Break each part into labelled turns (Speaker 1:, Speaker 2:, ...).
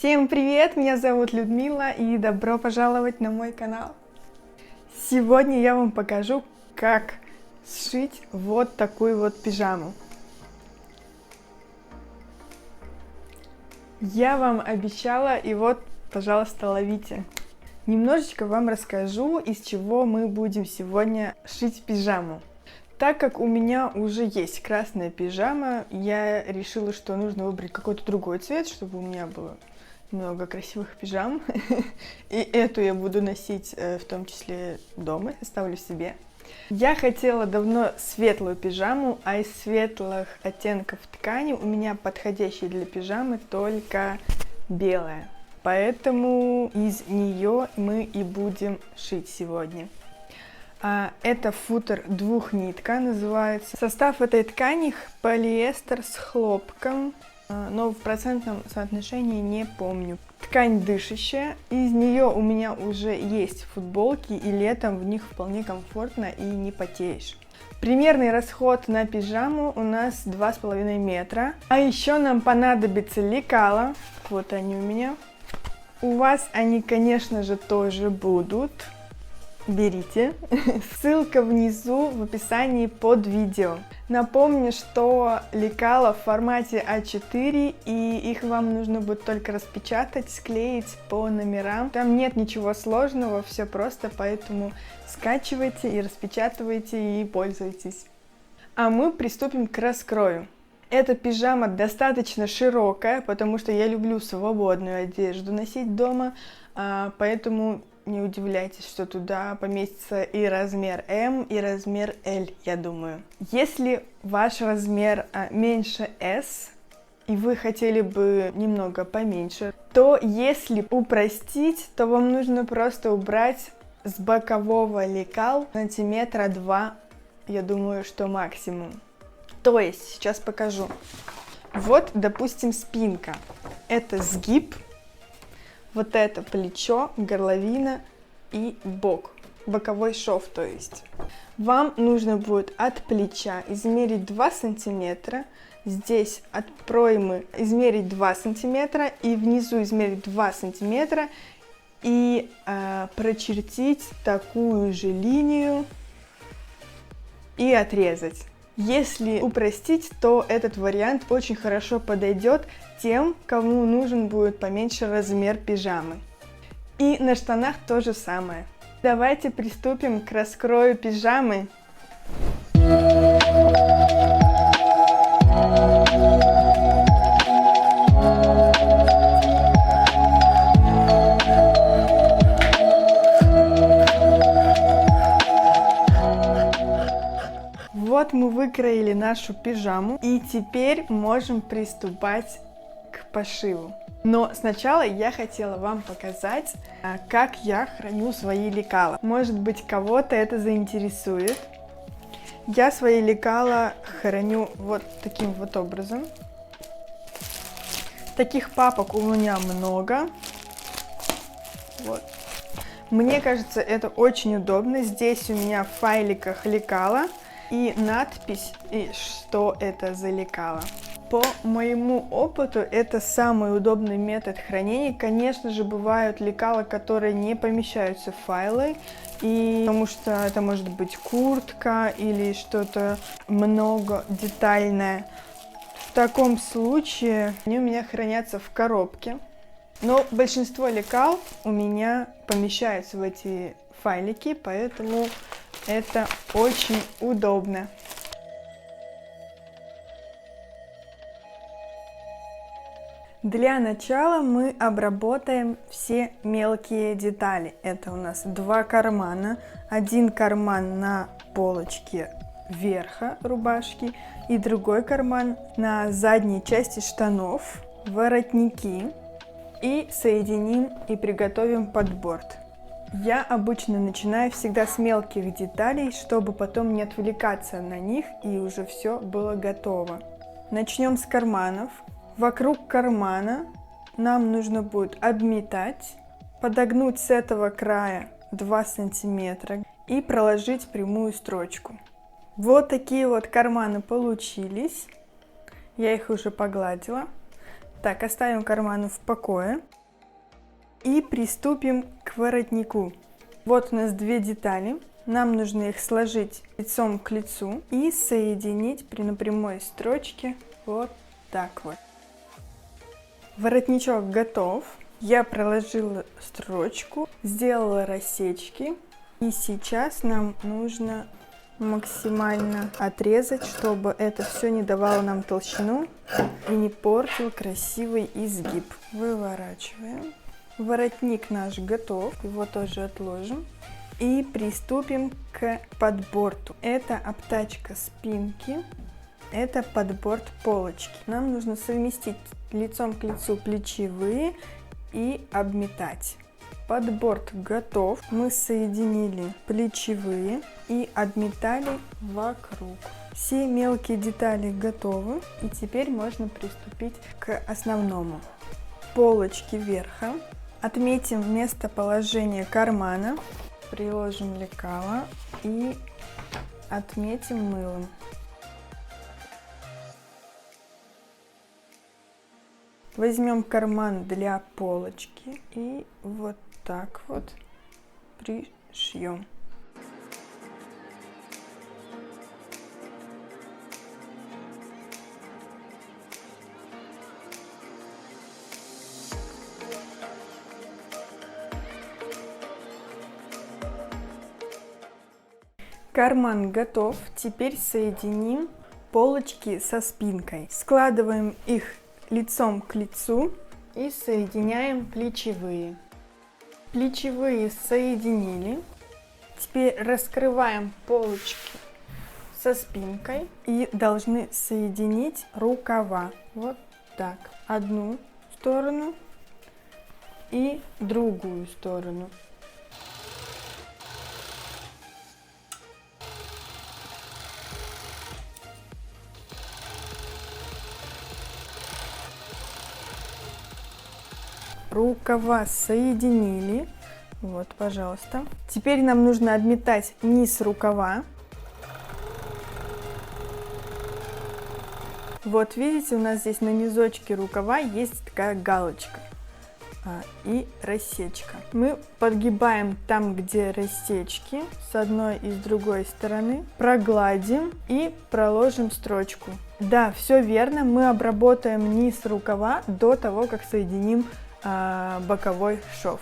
Speaker 1: Всем привет! Меня зовут Людмила и добро пожаловать на мой канал. Сегодня я вам покажу, как сшить вот такую вот пижаму. Я вам обещала, и вот, пожалуйста, ловите. Немножечко вам расскажу, из чего мы будем сегодня шить пижаму. Так как у меня уже есть красная пижама, я решила, что нужно выбрать какой-то другой цвет, чтобы у меня было много красивых пижам. И эту я буду носить в том числе дома, оставлю себе. Я хотела давно светлую пижаму, а из светлых оттенков ткани у меня подходящей для пижамы только белая. Поэтому из нее мы и будем шить сегодня. Это футер двухнитка называется. Состав этой ткани полиэстер с хлопком, но в процентном соотношении не помню. Ткань дышащая, из нее у меня уже есть футболки, и летом в них вполне комфортно и не потеешь. Примерный расход на пижаму у нас 2,5 метра. А еще нам понадобится лекала, вот они у меня. У вас они, конечно же, тоже будут. Берите. Ссылка внизу в описании под видео. Напомню, что лекала в формате А4, и их вам нужно будет только распечатать, склеить по номерам. Там нет ничего сложного, все просто, поэтому скачивайте и распечатывайте и пользуйтесь. А мы приступим к раскрою. Эта пижама достаточно широкая, потому что я люблю свободную одежду носить дома, поэтому не удивляйтесь, что туда поместится и размер М, и размер L, я думаю. Если ваш размер меньше S, и вы хотели бы немного поменьше, то если упростить, то вам нужно просто убрать с бокового лекал сантиметра 2, я думаю, что максимум. То есть, сейчас покажу. Вот, допустим, спинка. Это сгиб. Вот это плечо, горловина и бок, боковой шов, то есть. Вам нужно будет от плеча измерить 2 сантиметра, здесь от проймы измерить 2 сантиметра и внизу измерить 2 сантиметра и прочертить такую же линию и отрезать. Если упростить, то этот вариант очень хорошо подойдет тем, кому нужен будет поменьше размер пижамы. И на штанах то же самое. Давайте приступим к раскрою пижамы. Вот мы выкроили нашу пижаму, и теперь можем приступать к пошиву. Но сначала я хотела вам показать, как я храню свои лекала. Может быть, кого-то это заинтересует. Я свои лекала храню вот таким вот образом. Таких папок у меня много. Вот. Мне кажется, это очень удобно. Здесь у меня в файликах лекала и надпись, и что это за лекала. По моему опыту, это самый удобный метод хранения. Конечно же, бывают лекала, которые не помещаются в файлы, потому что это может быть куртка или что-то много детальное. В таком случае они у меня хранятся в коробке. Но большинство лекал у меня помещаются в эти файлики, поэтому это очень удобно. Для начала мы обработаем все мелкие детали. Это у нас 2 кармана, один карман на полочке верха рубашки и другой карман на задней части штанов, воротники. И соединим и приготовим подборд. Я обычно начинаю всегда с мелких деталей, чтобы потом не отвлекаться на них и уже все было готово. Начнем с карманов. Вокруг кармана нам нужно будет обметать, подогнуть с этого края 2 сантиметра и проложить прямую строчку. Вот такие вот карманы получились. Я их уже погладила. Так, оставим карманы в покое и приступим к воротнику. Вот у нас две детали. Нам нужно их сложить лицом к лицу и соединить на прямой строчке вот так вот. Воротничок готов. Я проложила строчку, сделала рассечки. И сейчас нам нужно максимально отрезать, чтобы это все не давало нам толщину и не портил красивый изгиб. Выворачиваем. Воротник наш готов, его тоже отложим. И приступим к подборту. Это обтачка спинки, это подборт полочки. Нам нужно совместить лицом к лицу плечевые и обметать. Подборт готов. Мы соединили плечевые и обметали вокруг. Все мелкие детали готовы. И теперь можно приступить к основному. Полочки верха. Отметим местоположение кармана. Приложим лекало и отметим мылом. Возьмем карман для полочки и вот так вот пришьем. Карман готов. Теперь соединим полочки со спинкой. Складываем их лицом к лицу и соединяем плечевые. Плечевые соединили. Теперь раскрываем полочки со спинкой и должны соединить рукава. Вот так. Одну сторону и другую сторону. Рукава соединили. Вот, пожалуйста. Теперь нам нужно обметать низ рукава. Вот, видите, у нас здесь на низочке рукава есть такая галочка и рассечка. Мы подгибаем там, где рассечки, с одной и с другой стороны, прогладим и проложим строчку. Да, все верно, мы обработаем низ рукава до того, как соединим боковой шов.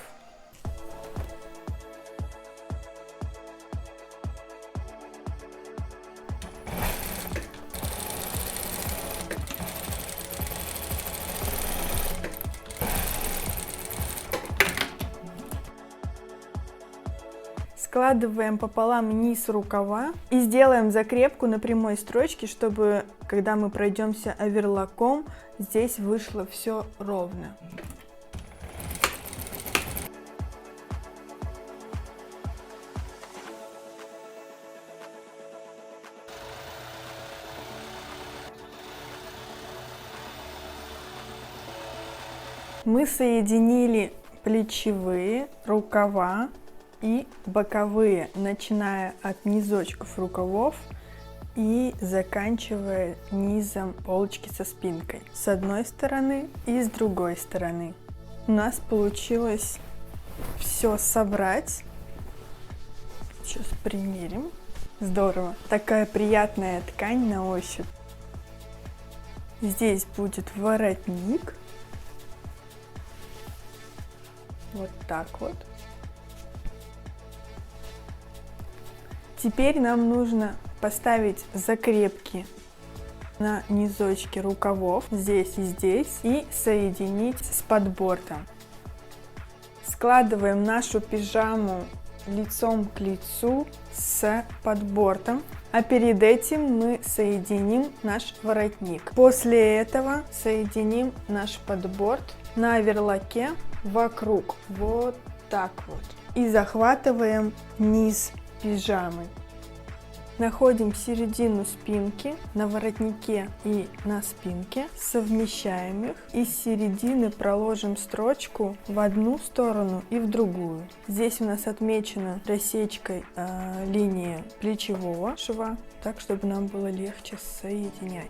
Speaker 1: Складываем пополам низ рукава и сделаем закрепку на прямой строчке, чтобы, когда мы пройдемся оверлоком, здесь вышло все ровно. Мы соединили плечевые, рукава и боковые, начиная от низочков рукавов и заканчивая низом полочки со спинкой. С одной стороны и с другой стороны. У нас получилось все собрать. Сейчас примерим. Здорово. Такая приятная ткань на ощупь. Здесь будет воротник. Вот так вот. Теперь нам нужно поставить закрепки на низочки рукавов, здесь и здесь, и соединить с подбортом. Складываем нашу пижаму лицом к лицу с подбортом, а перед этим мы соединим наш воротник. После этого соединим наш подборт на оверлоке вокруг, вот так вот, и захватываем низ пижамы. Находим середину спинки на воротнике и на спинке, совмещаем их и с середины проложим строчку в одну сторону и в другую. Здесь у нас отмечена рассечкой линия плечевого шва, так чтобы нам было легче соединять.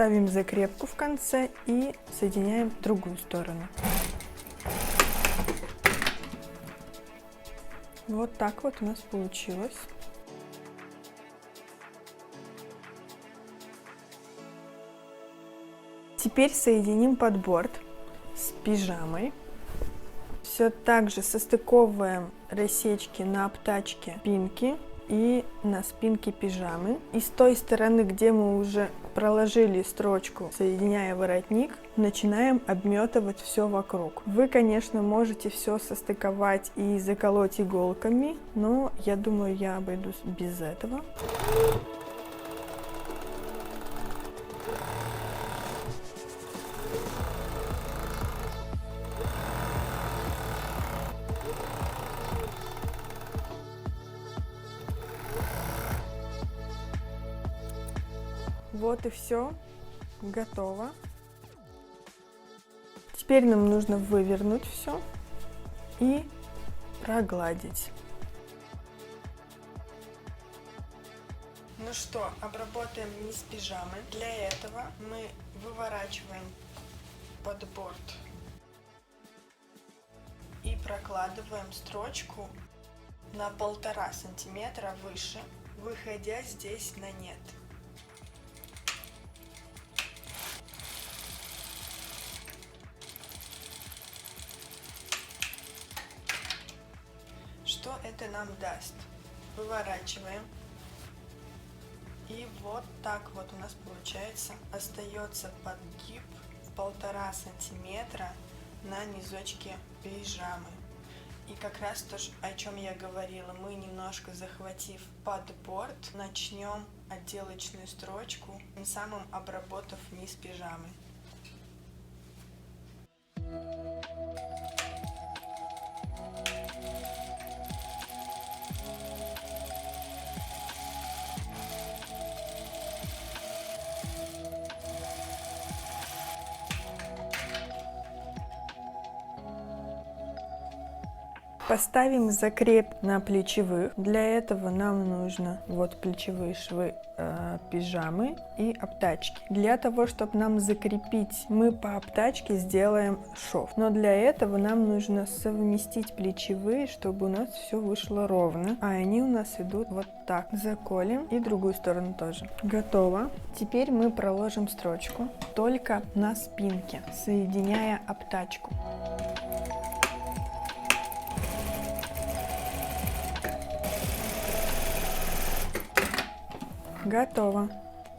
Speaker 1: ставим закрепку в конце и соединяем другую сторону. Вот так вот у нас получилось. Теперь соединим подборд с пижамой. Все так же состыковываем рассечки на обтачке спинки и на спинке пижамы. И с той стороны, где мы уже проложили строчку, соединяя воротник, начинаем обметывать все вокруг. Вы, конечно, можете все состыковать и заколоть иголками, но я думаю, я обойдусь без этого. Вот и все, готово. Теперь нам нужно вывернуть все и прогладить. Ну что, обработаем низ пижамы. Для этого мы выворачиваем подборд и прокладываем строчку на 1,5 сантиметра выше, выходя здесь на нет. Что это нам даст? Выворачиваем. И вот так вот у нас получается. Остается подгиб в 1,5 сантиметра на низочке пижамы. И как раз то, о чем я говорила, мы немножко захватив подборд, начнем отделочную строчку, тем самым обработав низ пижамы. Поставим закреп на плечевых. Для этого нам нужно вот плечевые швы пижамы и обтачки. Для того, чтобы нам закрепить, мы по обтачке сделаем шов. Но для этого нам нужно совместить плечевые, чтобы у нас все вышло ровно. А они у нас идут вот так. Заколем и другую сторону тоже. Готово. Теперь мы проложим строчку только на спинке, соединяя обтачку. Готово.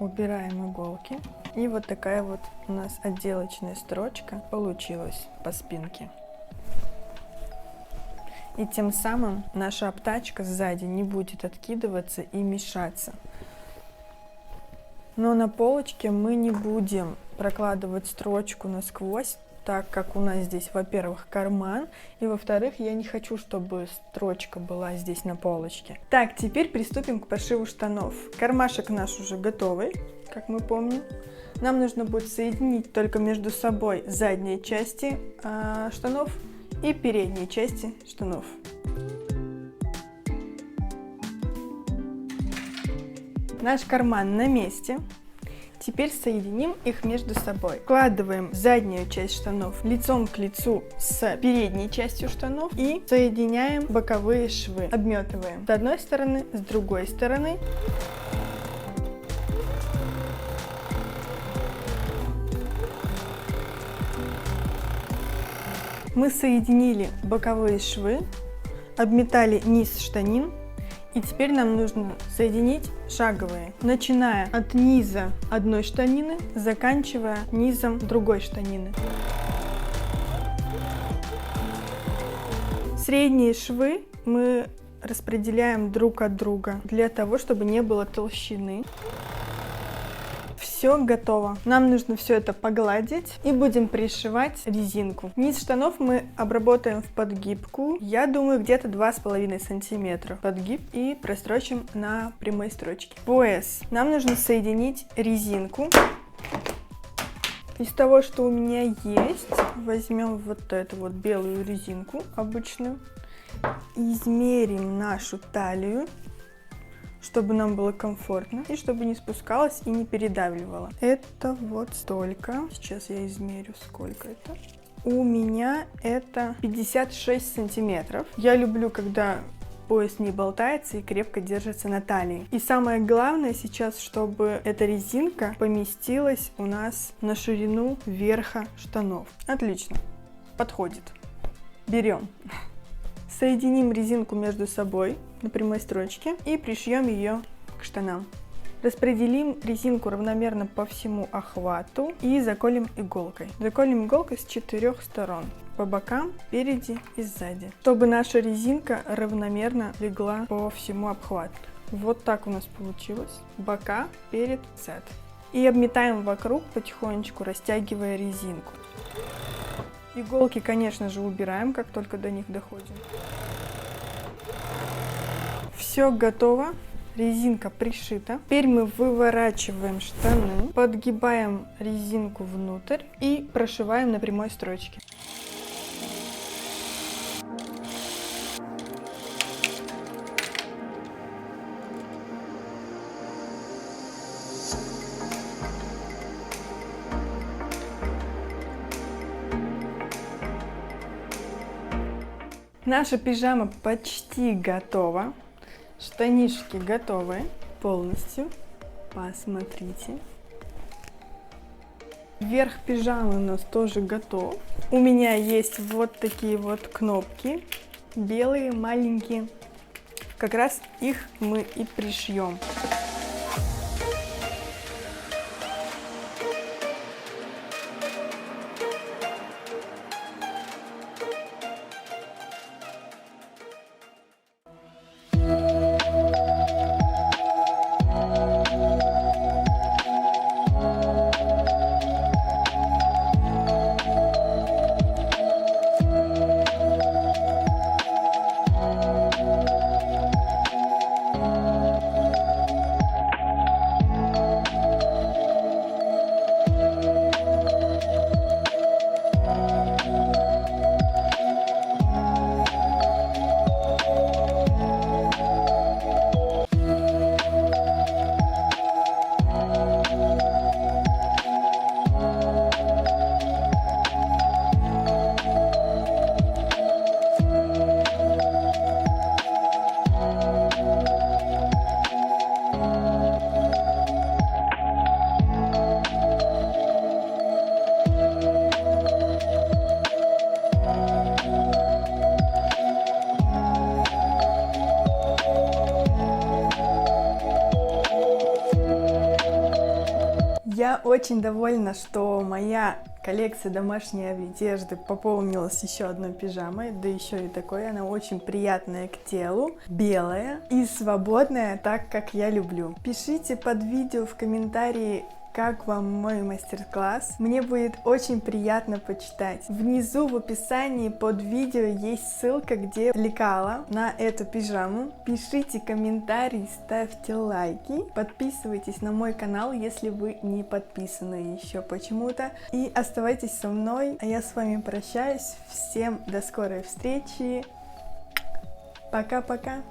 Speaker 1: Убираем иголки. И вот такая вот у нас отделочная строчка получилась по спинке. И тем самым наша обтачка сзади не будет откидываться и мешаться. Но на полочке мы не будем прокладывать строчку насквозь, так как у нас здесь, во-первых, карман, и во-вторых, я не хочу, чтобы строчка была здесь на полочке. Так, теперь приступим к пошиву штанов. Кармашек наш уже готовый, как мы помним. Нам нужно будет соединить только между собой задние части штанов и передние части штанов. Наш карман на месте. Теперь соединим их между собой. Вкладываем заднюю часть штанов лицом к лицу с передней частью штанов и соединяем боковые швы. Обметываем с одной стороны, с другой стороны. Мы соединили боковые швы, обметали низ штанин. И теперь нам нужно соединить шаговые, начиная от низа одной штанины, заканчивая низом другой штанины. Средние швы мы распределяем друг от друга для того, чтобы не было толщины. Все готово. Нам нужно все это погладить и будем пришивать резинку. Низ штанов мы обработаем в подгибку. Я думаю, где-то 2,5 сантиметра подгиб и прострочим на прямой строчке. Пояс. Нам нужно соединить резинку. Из того, что у меня есть, возьмем вот эту вот белую резинку обычную. Измерим нашу талию. чтобы нам было комфортно и чтобы не спускалось и не передавливало. Это вот столько. Сейчас я измерю, сколько это. У меня это 56 сантиметров. Я люблю, когда пояс не болтается и крепко держится на талии. И самое главное сейчас, чтобы эта резинка поместилась у нас на ширину верха штанов. Отлично. Подходит. Берем. Соединим резинку между собой на прямой строчке и пришьем ее к штанам. Распределим резинку равномерно по всему охвату и заколем иголкой. Заколем иголкой с 4 сторон. По бокам, спереди и сзади. Чтобы наша резинка равномерно легла по всему обхвату. Вот так у нас получилось. Бока, перед, зад. И обметаем вокруг потихонечку, растягивая резинку. Иголки, конечно же, убираем, как только до них доходим. Все готово. Резинка пришита. Теперь мы выворачиваем штаны, подгибаем резинку внутрь и прошиваем на прямой строчке. Наша пижама почти готова. Штанишки готовы полностью. Посмотрите. Верх пижамы у нас тоже готов. У меня есть вот такие вот кнопки. Белые, маленькие. Как раз их мы и пришьем. Я очень довольна, что моя коллекция домашней одежды пополнилась еще одной пижамой, да еще и такой, она очень приятная к телу, белая и свободная, так как я люблю. Пишите под видео в комментарии, как вам мой мастер-класс. Мне будет очень приятно почитать. Внизу в описании под видео есть ссылка, где лекала на эту пижаму. Пишите комментарии, ставьте лайки, подписывайтесь на мой канал, если вы не подписаны еще почему-то. И оставайтесь со мной, а я с вами прощаюсь. Всем до скорой встречи. Пока-пока.